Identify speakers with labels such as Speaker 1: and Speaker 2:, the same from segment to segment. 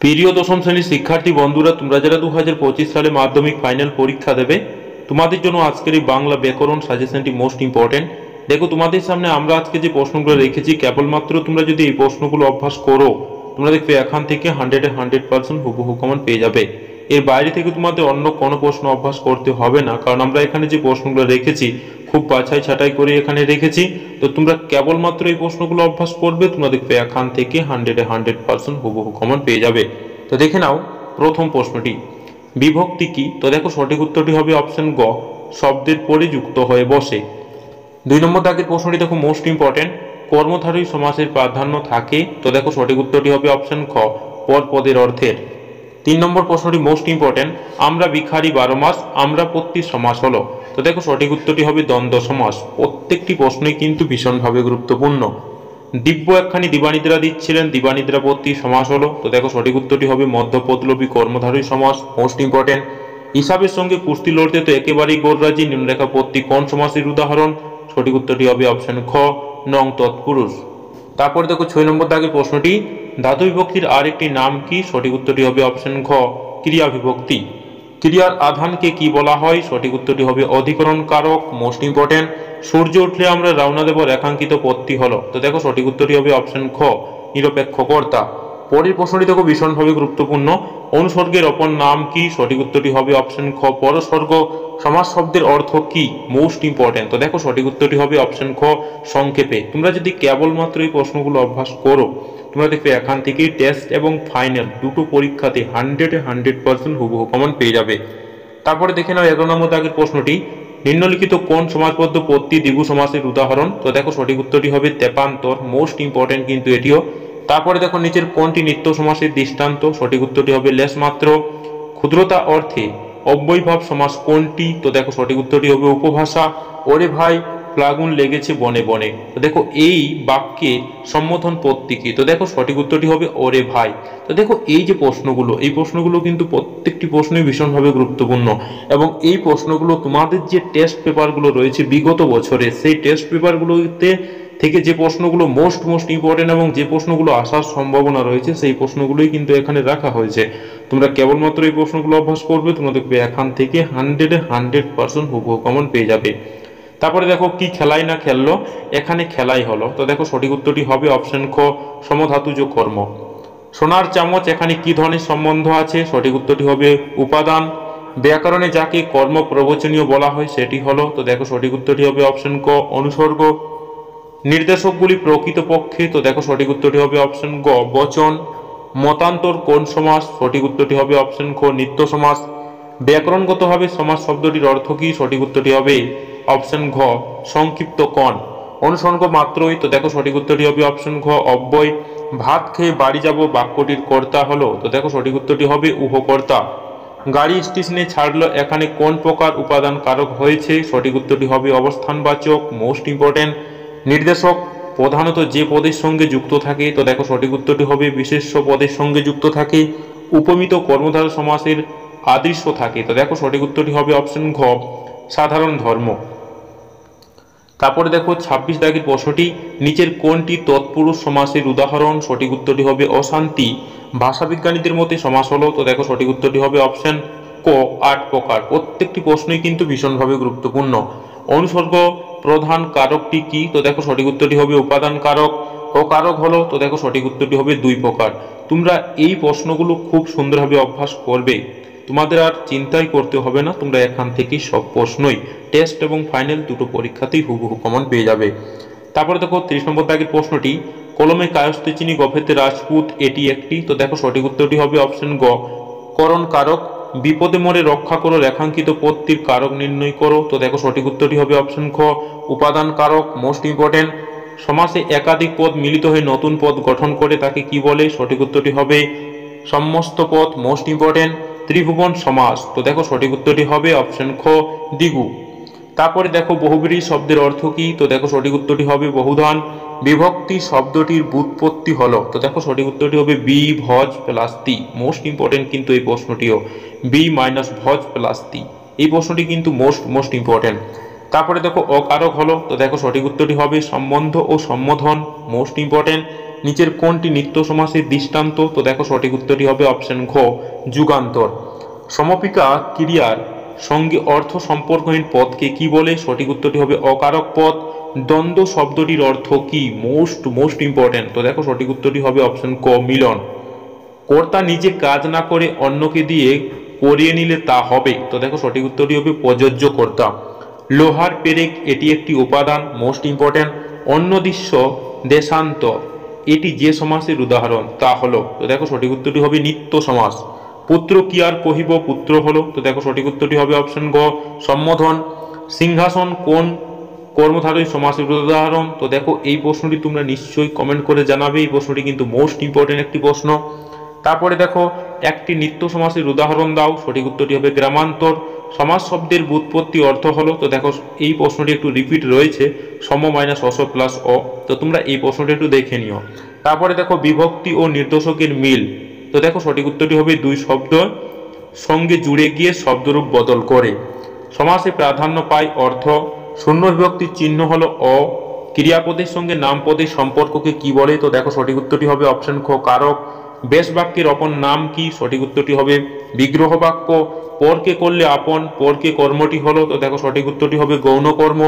Speaker 1: প্রিয় দশম শ্রেণীর শিক্ষার্থী বন্ধুরা, তোমরা যারা 2025 সালে মাধ্যমিক ফাইনাল পরীক্ষা দেবে, তোমাদের জন্য আজকের এই বাংলা ব্যাকরণ সাজেশনটি মোস্ট ইম্পর্টেন্ট। দেখো, তোমাদের সামনে আমরা আজকে যে প্রশ্নগুলো রেখেছি, কেবলমাত্র তোমরা যদি এই প্রশ্নগুলো অভ্যাস করো, তোমরা দেখবে এখান থেকে 100% হুবহু কমন পেয়ে যাবে। এর বাইরে থেকে তোমাদের অন্য কোনো প্রশ্ন অভ্যাস করতে হবে না, কারণ আমরা এখানে যে প্রশ্নগুলো রেখেছি খুব বাছাই ছাঁটাই করে এখানে রেখেছি। তো তোমরা কেবলমাত্র এই প্রশ্নগুলো অভ্যাস করবে, তোমরা দেখবে এখান থেকে 100% হুবহু কমন পেয়ে যাবে। তো দেখে নাও প্রথম প্রশ্নটি, বিভক্তি কি? তো দেখো সঠিক উত্তরটি হবে অপশন গ, শব্দের পরে যুক্ত হয়ে বসে। 2 নম্বর দাগের প্রশ্নটি দেখো মোস্ট ইম্পর্টেন্ট, কর্মধারী সমাসের প্রাধান্য থাকে। তো দেখো সঠিক উত্তরটি হবে অপশন খ, পর পদের অর্থের। 3 নম্বর প্রশ্নটি মোস্ট ইম্পর্টেন্ট, আমরা ভিখারি 12 মাস, আমরা পত্তি সমাস হলো। তো দেখো সঠিক উত্তরটি হবে দ্বন্দ্ব সমাস। প্রত্যেকটি প্রশ্নই কিন্তু ভীষণভাবে গুরুত্বপূর্ণ। দিব্য একখানি দিবানিদ্রা দিচ্ছিলেন, দিবানিদ্রা পত্তি সমাস হলো। তো দেখো সঠিক উত্তরটি হবে মধ্যপদলোপী কর্মধারী সমাস, মোস্ট ইম্পর্টেন্ট। হিসাবের সঙ্গে কুস্তি লড়তে তো একেবারেই গোলরাজি, নিম্নরেখা পত্তি কোন সমাসের উদাহরণ? সঠিক উত্তরটি হবে অপশন খ, নং তৎপুরুষ। তারপরে দেখো 6 নম্বর দাগের প্রশ্নটি, ধাতু বিভক্তির আরেকটি নাম কি? সঠিক উত্তরটি হবে অপশন ঘ, ক্রিয়া বিভক্তি। ক্রিয়ার আধানকে কি বলা হয়? সঠিক উত্তরটি হবে অধিকরণ কারক, মোস্ট ইম্পর্টেন্ট। সূর্য উঠলে আমরা রওনা দেব রেখাঙ্কিত পথটি হলো। তো দেখো সঠিক উত্তরটি হবে অপশন খ, নিরপেক্ষ কর্তা। পরের প্রশ্নটি দেখো ভীষণভাবে গুরুত্বপূর্ণ, অনুসর্গের অপর নাম কি? সঠিক উত্তরটি হবে অপশন খ, পরসর্গ। সমাস শব্দের অর্থ কি? Most important. তো দেখো সঠিক উত্তরটি হবে অপশন খ, সংক্ষেপে। তোমরা যদি কেবলমাত্র এই প্রশ্নগুলো অভ্যাস করো, তোমরা দেখবে এখান থেকেই টেস্ট এবং ফাইনাল দুটো পরীক্ষাতে 100% হুবহু কমন পেয়ে যাবে। তারপরে দেখে নাও 11 নম্বর দাগের প্রশ্নটি, নিম্নলিখিত কোন সমাজবদ্ধ পত্তি দ্বিগু সমাসের উদাহরণ? তো দেখো সঠিক উত্তরটি হবে তেপান্তর, মোস্ট ইম্পর্টেন্ট কিন্তু এটিও। তারপরে দেখো নিচের কোনটি নিত্য সমাসের দৃষ্টান্ত? সঠিক উত্তরটি হবে লেশমাত্র। ক্ষুদ্রতা অর্থে অব্যয়ভাব সমাস কোনটি? তো দেখো সঠিক উত্তরটি হবে উপভাষা। ওরে ভাই প্লাগুন লেগেছে বনে বনে। তো দেখো এই বাক্যে সম্বোধন পত্তি কি? তো দেখো সঠিক উত্তরটি হবে ওরে ভাই। তো দেখো এই যে প্রশ্নগুলো, এই প্রশ্নগুলো কিন্তু প্রত্যেকটি প্রশ্নই ভীষণভাবে গুরুত্বপূর্ণ, এবং এই প্রশ্নগুলো তোমাদের যে টেস্ট পেপারগুলো রয়েছে বিগত বছরে, সেই টেস্ট পেপারগুলোতে থেকে যে প্রশ্নগুলো মোস্ট ইম্পর্টেন্ট এবং যে প্রশ্নগুলো আসার সম্ভাবনা রয়েছে, সেই প্রশ্নগুলোই কিন্তু এখানে রাখা হয়েছে। তোমরা কেবলমাত্র এই প্রশ্নগুলো অভ্যাস করবে, তোমরা দেখবে এখান থেকে 100% হুবহু কমন পেয়ে যাবে। তারপরে দেখো কি খেলাই না খেললো? এখানে খেলাই হলো। তো দেখো সঠিক উত্তরটি হবে অপশন খ, সমধাতুজ কর্ম। সোনার চামচ, এখানে কি ধরনের সম্বন্ধ আছে? সঠিক উত্তরটি হবে উপাদান। ব্যাকরণে যাকে কর্ম প্রবচনীয় বলা হয় সেটি হলো। তো দেখো সঠিক উত্তরটি হবে অপশন ক, অনুসর্গ। নির্দেশকগুলি প্রকৃতপক্ষে, তো দেখো সঠিক উত্তরটি হবে অপশন গ, বচন। মতান্তর কোন সমাস? সঠিক উত্তরটি হবে অপশন খ, নিত্য সমাস। ব্যাকরণগতভাবে সমাস শব্দটির অর্থ কি? সঠিক উত্তরটি হবে অপশন ঘ, সংক্ষিপ্ত কণ। অনুসর্গ মাত্রই, তো দেখো সঠিক উত্তরটি হবে অপশন ঘ, অব্যয়। ভাত খেয়ে বাড়ি যাব বাক্যটির কর্তা হলো। তো দেখো সঠিক উত্তরটি হবে উহকর্তা। গাড়ি স্টেশনে ছাড়লো, এখানে কোন প্রকার উপাদান কারক হয়েছে? সঠিক উত্তরটি হবে অবস্থানবাচক, মোস্ট ইম্পর্টেন্ট। নির্দেশক প্রধানত যে পদের সঙ্গে যুক্ত থাকে? তো দেখো সঠিক উত্তরটি হবে বিশেষ্য পদের সঙ্গে যুক্ত থাকে। উপমিত কর্মধারয় সমাসের আদৃশ্য থাকে। তো দেখো সঠিক উত্তরটি হবে অপশন ঘ, সাধারণ ধর্ম। তারপরে দেখো 26 দাগের প্রশ্নটি, নিচের কোনটি তৎপুরুষ সমাসের উদাহরণ? সঠিক উত্তরটি হবে অশান্তি। ভাষাবিজ্ঞানীদের মতে সমাস হলো। তো দেখো সঠিক উত্তরটি হবে অপশন ক, 8 প্রকার। প্রত্যেকটি প্রশ্নই কিন্তু ভীষণভাবে গুরুত্বপূর্ণ। অনুসর্গ প্রধান কারকটি কি? তো দেখো সঠিক উত্তরটি হবে উপাদান কারক। অকারক হলো। তো দেখো সঠিক উত্তরটি হবে 2 প্রকার। তোমরা এই প্রশ্নগুলো খুব সুন্দরভাবে অভ্যাস করবে, তোমাদের আর চিন্তাই করতে হবে না, তোমরা এখান থেকেই সব প্রশ্নই টেস্ট এবং ফাইনাল দুটো পরীক্ষাতেই হুবহু কমন পেয়ে যাবে। তারপরে দেখো 30 নম্বর দাগের প্রশ্নটি, কলমে কায়স্থ চিনি গফেতে রাজপুত, এটি একটি। তো দেখো সঠিক উত্তরটি হবে অপশন গ, করণ কারক। বিপদে মোরে রক্ষা করো, রেখাঙ্কিত পদটির কারক নির্ণয় করো। তো দেখো সঠিক উত্তরটি হবে অপশন খ, উপাদান কারক, মোস্ট ইম্পর্টেন্ট। সমাসে একাধিক পদ মিলিত হয়ে নতুন পদ গঠন করে তাকে কি বলে? সঠিক উত্তরটি হবে সমস্ত পদ, মোস্ট ইম্পর্টেন্ট। ত্রিভুবন সমাস, তো দেখো সঠিক উত্তরটি হবে অপশন খ, দ্বিগু। তারপরে দেখো বহুব্রীহি শব্দের অর্থ কি? তো দেখো সঠিক উত্তরটি হবে বহুধান। বিভক্তি শব্দটির ব্যুৎপত্তি হলো। তো দেখো সঠিক উত্তরটি হবে বি ভজ প্লাস তি, মোস্ট ইম্পর্টেন্ট কিন্তু এই প্রশ্নটিও, বি মাইনাস ভজ প্লাস তি, এই প্রশ্নটি কিন্তু মোস্ট ইম্পর্টেন্ট। তারপরে দেখো অকারক হলো। তো দেখো সঠিক উত্তরটি হবে সম্বন্ধ ও সম্বোধন, মোস্ট ইম্পর্টেন্ট। নিচের কোনটি নিত্য সমাসের দৃষ্টান্ত? তো দেখো সঠিক উত্তরটি হবে অপশন ঘ, যুগান্তর। সমপিকা ক্রিয়ার সঙ্গে অর্থ সম্পর্কহীন পদকে কি বলে? সঠিক উত্তরটি হবে অকারক পদ। দ্বন্দ্ব শব্দটির অর্থ কি? Most important. তো দেখো সঠিক উত্তরটি হবে অপশন ক, মিলন। কর্তা নিজে কাজ না করে অন্যকে দিয়ে করিয়ে নিলে তা হবে? তো দেখো সঠিক উত্তরটি হবে প্রযোজ্য কর্তা। লোহার পেরেক এটি একটি উপাদান, মোস্ট ইম্পর্টেন্ট। অন্যদিশ্য দেশান্তর এটি যে সমাসের উদাহরণ? তা হলো? তো দেখো সঠিক উত্তরটি হবে নিত্য সমাস। পুত্র কি আর কহিব পুত্র হলো? তো দেখো সঠিক উত্তরটি হবে অপশন গ, সম্বোধন। সিংহাসন কোন কর্মধারী সমাসের উদাহরণ? তো দেখো এই প্রশ্নটি তোমরা নিশ্চয়ই কমেন্ট করে জানাবে, এই প্রশ্নটি কিন্তু মোস্ট ইম্পর্টেন্ট একটি প্রশ্ন। তারপরে দেখো একটি নিত্য সমাসের উদাহরণ দাও। সঠিক উত্তরটি হবে গ্রামান্তর। সমাস শব্দের ব্যুৎপত্তি অর্থ হলো? তো দেখো এই প্রশ্নটি একটু রিপিট রয়েছে, সম মাইনাস অস প্লাস অ। তো তোমরা এই প্রশ্নটি একটু দেখে নিও। তারপরে দেখো বিভক্তি ও নির্দেশকের মিল। তো দেখো সঠিক উত্তরটি হবে দুই শব্দ সঙ্গে জুড়ে গিয়ে শব্দরূপ বদল করে। সমাসে প্রাধান্য পায় অর্থ। শূন্য বিভক্তির চিহ্ন হলো অ। ক্রিয়াপদের সঙ্গে নামপদের সম্পর্ককে কি বলে? তো দেখো সঠিক উত্তরটি হবে অপশন খ, কারক। বেশ বাক্যের অপর নাম কি? সঠিক উত্তরটি হবে বিগ্রহ বাক্য। পরকে করলে আপন, পরকে কর্মটি হলো? তো দেখো সঠিক উত্তরটি হবে গৌণ কর্ম।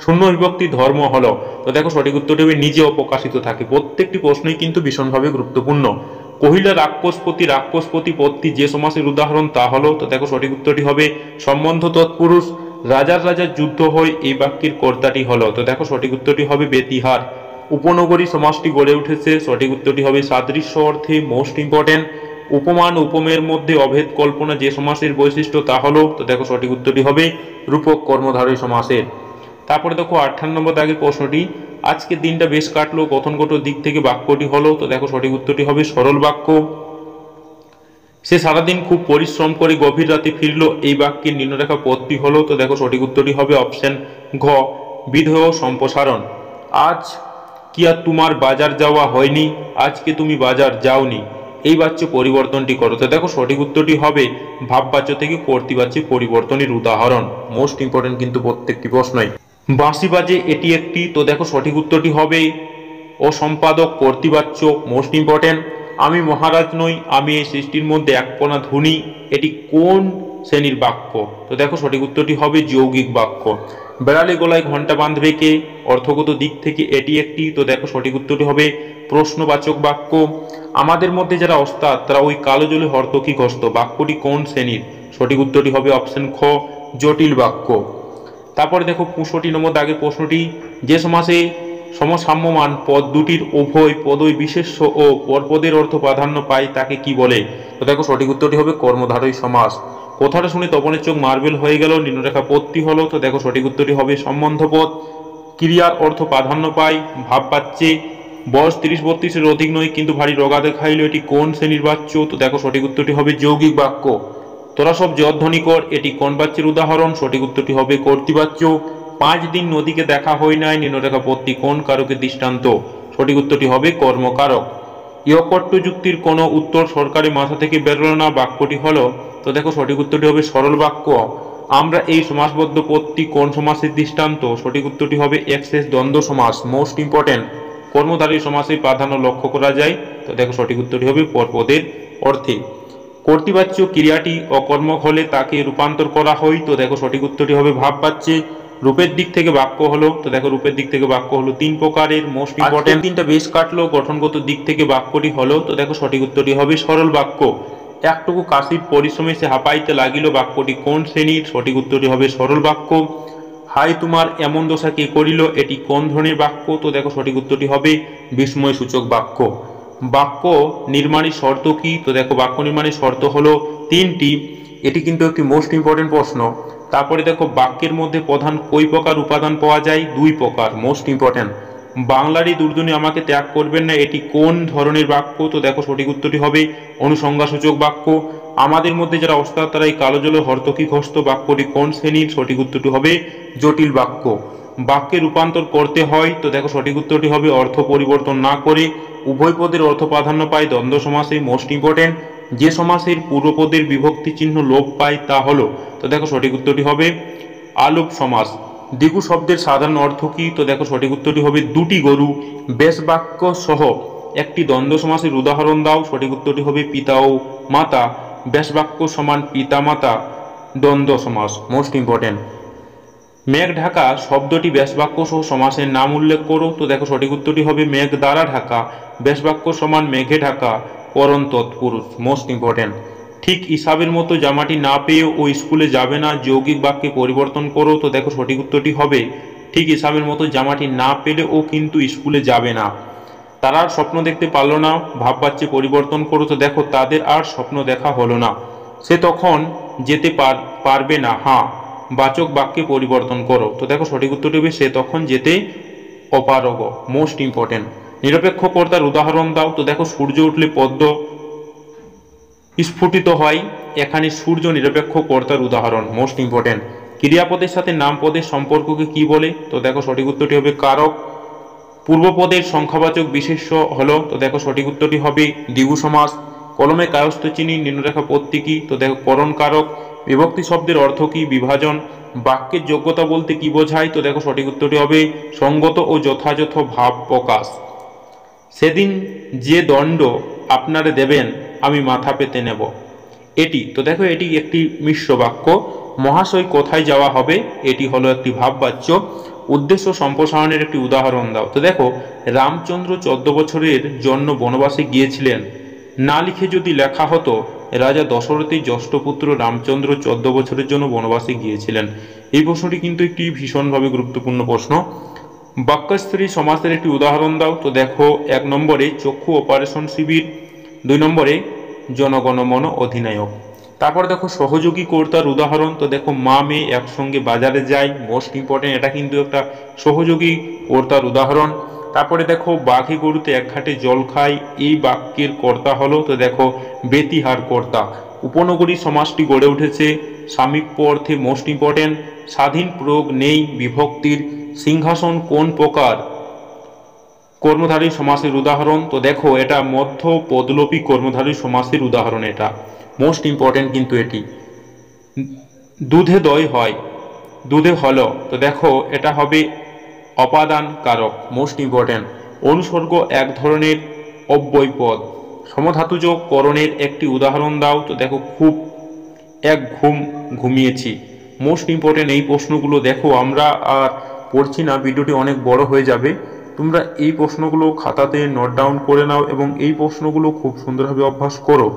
Speaker 1: শূন্য বিভক্তি ধর্ম হলো? তো দেখো সঠিক উত্তরটি হবে নিজেও প্রকাশিত থাকে। প্রত্যেকটি প্রশ্নই কিন্তু ভীষণভাবে গুরুত্বপূর্ণ। কহিলা রাক্ষসপতি, রাক্ষসপতি পদটি যে সমাসের উদাহরণ? তা হলো? তো দেখো সঠিক উত্তরটি হবে সম্বন্ধ তৎপুরুষ। রাজার রাজার যুদ্ধ হয় এই বাক্যের কর্তাটি হলো? তো দেখো সঠিক উত্তরটি হবে বেতিহার। উপনগরী সমাসটি গড়ে উঠেছে? সঠিক উত্তরটি হবে সাদৃশ্য অর্থে, মোস্ট ইম্পর্টেন্ট। উপমান উপমেয়ের মধ্যে অভেদ কল্পনা যে সমাসের বৈশিষ্ট্য? তা হলো? তো দেখো সঠিক উত্তরটি হবে রূপক কর্মধারী সমাসের। তারপরে দেখো 58 নম্বর দাগের প্রশ্নটি, আজকের দিনটা বেশ কাটলো গঠনগত দিক থেকে বাক্যটি হলো? তো দেখো সঠিক উত্তরটি হবে সরল বাক্য। সে সারাদিন খুব পরিশ্রম করে গভীর রাতে ফিরলো এই বাক্যের নিম্নরেখা পদটি হলো? তো দেখো সঠিক উত্তরটি হবে অপশন ঘ, বিধেয় সম্প্রসারণ। আজ কি আর তোমার বাজার যাওয়া হয়নি? আজকে তুমি বাজার যাওনি এই বাচ্য পরিবর্তনটি করো? তো দেখো সঠিক উত্তরটি হবে ভাববাচ্য থেকে কর্তৃবাচ্যে পরিবর্তনের উদাহরণ। মোস্ট ইম্পর্টেন্ট কিন্তু প্রত্যেকটি প্রশ্নই। বাঁশি বাজে এটি একটি? তো দেখো সঠিক উত্তরটি হবে ও সম্পাদক কর্তৃবাচ্য, মোস্ট ইম্পর্টেন্ট। আমি মহারাজ নই, আমি এই সৃষ্টির মধ্যে একপনা ধুনি এটি কোন শ্রেণীর বাক্য? তো দেখো সঠিক উত্তরটি হবে যৌগিক বাক্য। বেড়ালে গলায় ঘন্টা বাঁধবে কে? অর্থগত দিক থেকে এটি একটি? তো দেখো সঠিক উত্তরটি হবে প্রশ্নবাচক বাক্য। আমাদের মধ্যে যারা ওস্তাদ তারা ওই কালো জলে হর্তকি ঘস্ত বাক্যটি কোন শ্রেণীর? সঠিক উত্তরটি হবে অপশন খ, জটিল বাক্য। তারপরে দেখো 65 নম্বর দাগের প্রশ্নটি, যে সমাসে সমসাম্যমান পদ দুটির উভয় পদই বিশেষ্য ও পরপদের অর্থ প্রাধান্য পায় তাকে কি বলে? তো দেখো সঠিক উত্তরটি হবে কর্মধারয় সমাস। কথাটা শুনে তপনের চোখ মার্বেল হয়ে গেল নিম্নরেখা পদটি হলো? তো দেখো সঠিক উত্তরটি হবে সম্বন্ধ পদ। ক্রিয়ার অর্থ প্রাধান্য পায় ভাব পাচ্ছে। বয়স 30-32-এর অধিক নয় কিন্তু ভারী রোগা দেখাইল এটি কোন শ্রেণীর বাচ্য? তো দেখো সঠিক উত্তরটি হবে যৌগিক বাক্য। তোরা সব জয়ধ্বনি কর এটি কোন বাচ্যের উদাহরণ? সঠিক উত্তরটি হবে কর্তৃবাচ্য। 5 দিন নদীকে দেখা হয় নাই নিম্নরেখা পদটি কোন কারকের দৃষ্টান্ত? সঠিক উত্তরটি হবে কর্মকারক। ইয়কট্ট যুক্তির কোনো উত্তর সরকারি মাথা থেকে বেরোলো না বাক্যটি হলো? তো দেখো সঠিক উত্তরটি হবে সরল বাক্য। আমরা এই সমাসবদ্ধ পদটি কোন সমাসের দৃষ্টান্ত? সঠিক উত্তরটি হবে এক্সেস দ্বন্দ্ব সমাস, মোস্ট ইম্পর্টেন্ট। কর্মধারী সমাসে প্রাধান্য লক্ষ্য করা যায়? তো দেখো সঠিক উত্তরটি হবে পরপদের অর্থে। কর্তৃবাচ্য ক্রিয়াটি অকর্মক হলে তাকে রূপান্তর করা হয়? তো দেখো সঠিক উত্তরটি হবে ভাববাচ্যে। রূপের দিক থেকে বাক্য হলো? তো দেখো রূপের দিক থেকে বাক্য হলো 3 প্রকারের, মোস্ট ইম্পর্টেন্ট। দিনটা বেশ কাটলো গঠনগত দিক থেকে বাক্যটি হলো? তো দেখো সঠিক উত্তরটি হবে সরল বাক্য। একটুকু কাশির পরিশ্রমে সে হাঁপাইতে লাগিল বাক্যটি কোন শ্রেণীর? সঠিক উত্তরটি হবে সরল বাক্য। হাই তোমার এমন দশা কে করিল এটি কোন ধরনের বাক্য? তো দেখো সঠিক উত্তরটি হবে বিস্ময় সূচক বাক্য। বাক্য নির্মাণের শর্ত কি? তো দেখো বাক্য নির্মাণের শর্ত হলো 3টি। এটি কিন্তু একটি মোস্ট ইম্পর্টেন্ট প্রশ্ন। তারপরে দেখো বাক্যের মধ্যে প্রধান কই প্রকার উপাদান পাওয়া যায়? 2 প্রকার, মোস্ট ইম্পর্টেন্ট। বাংলারই দুর্জনী আমাকে ত্যাগ করবেন না এটি কোন ধরনের বাক্য? তো দেখো সঠিক উত্তরটি হবে অনুসংজ্ঞাসূচক বাক্য। আমাদের মধ্যে যারা ওস্তাদ তারা এই কালো জলে হর্তকি ঘস্ত বাক্যটি কোন শ্রেণীর? সঠিক উত্তরটি হবে জটিল বাক্য। বাক্যে রূপান্তর করতে হয়? তো দেখো সঠিক উত্তরটি হবে অর্থ পরিবর্তন না করে। উভয় পদের অর্থ প্রাধান্য পায় দ্বন্দ্ব সমাসে, মোস্ট ইম্পর্টেন্ট। যে সমাসের পূর্বপদের বিভক্তি চিহ্ন লোপ পায় তা হলো? তো দেখো সঠিক উত্তরটি হবে আলোপ সমাস। দ্বিগু শব্দের সাধারণ অর্থ কি? তো দেখো সঠিক উত্তরটি হবে দুটি গরু। বেশ বাক্য সহ একটি দ্বন্দ্ব সমাসের উদাহরণ দাও। সঠিক উত্তরটি হবে পিতা ও মাতা। ব্যাসবাক্য সমান পিতা মাতা দ্বন্দ্ব সমাস, মোস্ট ইম্পর্টেন্ট। মেঘ ঢাকা শব্দটি ব্যাসবাক্য সহ সমাসের নাম উল্লেখ করো। তো দেখো সঠিক উত্তরটি হবে মেঘ দ্বারা ঢাকা। ব্যাসবাক্য সমান মেঘে ঢাকা করণ তৎপুরুষ, মোস্ট ইম্পর্টেন্ট। ঠিক হিসাবের মতো জামাটি না পেয়ে ও স্কুলে যাবে না যৌগিক বাক্যে পরিবর্তন করো। তো দেখো সঠিক উত্তরটি হবে ঠিক হিসাবের মতো জামাটি না পেলে ও কিন্তু স্কুলে যাবে না। তারা আর স্বপ্ন দেখতে পারলো না, ভাববাচ্যে পরিবর্তন করো। তো দেখো তাদের আর স্বপ্ন দেখা হলো না। সে তখন যেতে পারবে না, হ্যাঁ বাচক বাক্যে পরিবর্তন করো। তো দেখো সঠিক উত্তরটি হবে সে তখন যেতে অপারগ, মোস্ট ইম্পর্টেন্ট। নিরপেক্ষ কর্তার উদাহরণ দাও। তো দেখো সূর্য উঠলে পদ্ম স্ফুটিত হয়, এখানে সূর্য নিরপেক্ষ কর্তার উদাহরণ, মোস্ট ইম্পর্টেন্ট। ক্রিয়াপদের সাথে নামপদের সম্পর্ককে কি বলে? তো দেখো সঠিক উত্তরটি হবে কারক। পূর্বপদের সংখ্যাবাচক বিশেষ্য হলো, তো দেখো সঠিক উত্তরটি হবে দ্বিগু সমাস। কলমে কায়স্থ চিহ্ন নিম্নরেখা পত্তি কি? তো দেখো করণ কারক। বিভক্তি শব্দের অর্থ কি? বিভাজন। বাক্যের যোগ্যতা বলতে কি বোঝায়? তো দেখো সঠিক উত্তরটি হবে সঙ্গত ও যথাযথ ভাব প্রকাশ। সেদিন যে দণ্ড আপনারে দেবেন আমি মাথা পেতে নেব, এটি, তো দেখো এটি একটি মিশ্র বাক্য। মহাশয় কোথায় যাওয়া হবে, এটি হলো একটি ভাববাচ্য। উদ্দেশ্য সম্প্রসারণের একটি উদাহরণ দাও। তো দেখো রামচন্দ্র 14 বছরের জন্য বনবাসে গিয়েছিলেন, না লিখে যদি লেখা হতো রাজা দশরথের জ্যেষ্ঠ পুত্র রামচন্দ্র 14 বছরের জন্য বনবাসে গিয়েছিলেন। এই প্রশ্নটি কিন্তু একটি ভীষণভাবে গুরুত্বপূর্ণ প্রশ্ন। বাক্যস্ত্রী সমাসের একটি উদাহরণ দাও। তো দেখো 1 নম্বরে চক্ষু অপারেশন শিবির, 2 নম্বরে জনগণমন অধিনায়ক। তারপর দেখো সহযোগী কর্তার উদাহরণ। তো দেখো মা মেয়ে একসঙ্গে বাজারে যায়, মোস্ট ইম্পর্টেন্ট, এটা কিন্তু একটা সহযোগী কর্তার উদাহরণ। তারপরে দেখো বাঘে গরুতে এক ঘাটে জল খায়, এই বাক্যের কর্তা হলো, তো দেখো বেতিহার কর্তা। উপনগরী সমাসটি গড়ে উঠেছে সামীপ্য অর্থে, মোস্ট ইম্পর্টেন্ট। স্বাধীন প্রয়োগ নেই বিভক্তির। সিংহাসন কোন প্রকার কর্মধারী সমাসের উদাহরণ? তো দেখো এটা মধ্য পদলোপী কর্মধারী সমাসের উদাহরণ, এটা মোস্ট ইম্পর্টেন্ট কিন্তু এটি। দুধে দই হয়, দুধে হলো, তো দেখো এটা হবে অপাদান কারক, মোস্ট ইম্পর্টেন্ট। অনুসর্গ এক ধরনের অব্যয় পদ। সমধাতুজ করণের একটি উদাহরণ দাও। তো দেখো খুব, এক ঘুম ঘুমিয়েছি, মোস্ট ইম্পর্টেন্ট। এই প্রশ্নগুলো দেখো আমরা আর পড়ছি না, ভিডিওটি অনেক বড় হয়ে যাবে। তোমরা এই প্রশ্নগুলো খাতাতে নোট ডাউন করে নাও এবং এই প্রশ্নগুলো খুব সুন্দরভাবে অভ্যাস করো।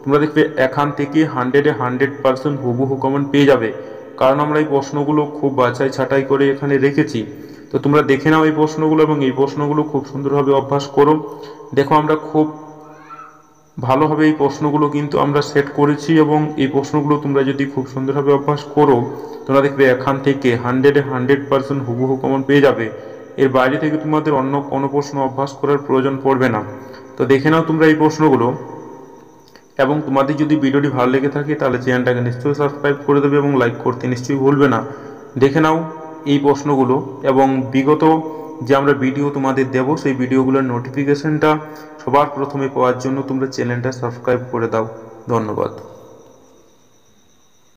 Speaker 1: তোমরা দেখবে এখান থেকে 100% হুবহু কমেন্ট পেয়ে যাবে, কারণ আমরা এই প্রশ্নগুলো খুব বাছাই ছাঁটাই করে এখানে রেখেছি। তো তোমরা দেখে নাও এই প্রশ্নগুলো এবং এই প্রশ্নগুলো খুব সুন্দরভাবে অভ্যাস করো। দেখো আমরা খুব ভালোভাবে এই প্রশ্নগুলো কিন্তু আমরা সেট করেছি এবং এই প্রশ্নগুলো তোমরা যদি খুব সুন্দরভাবে অভ্যাস করো, তোমরা দেখবে এখান থেকে 100% হুবহু কমন পেয়ে যাবে। এর বাইরে থেকে তোমাদের অন্য কোনো প্রশ্ন অভ্যাস করার প্রয়োজন পড়বে না। তো দেখে নাও তোমরা এই প্রশ্নগুলো, এবং তোমাদের যদি ভিডিওটি ভালো লেগে থাকে তাহলে চ্যানেলটাকে নিশ্চয়ই সাবস্ক্রাইব করে দেবে এবং লাইক করতে নিশ্চয়ই ভুলবে না। দেখে নাও এই প্রশ্নগুলো এবং বিগত যে আমরা ভিডিও তোমাদের দেব সেই ভিডিওগুলোর নোটিফিকেশনটা সবার প্রথমে পাওয়ার জন্য তোমরা চ্যানেলটা সাবস্ক্রাইব করে দাও। ধন্যবাদ।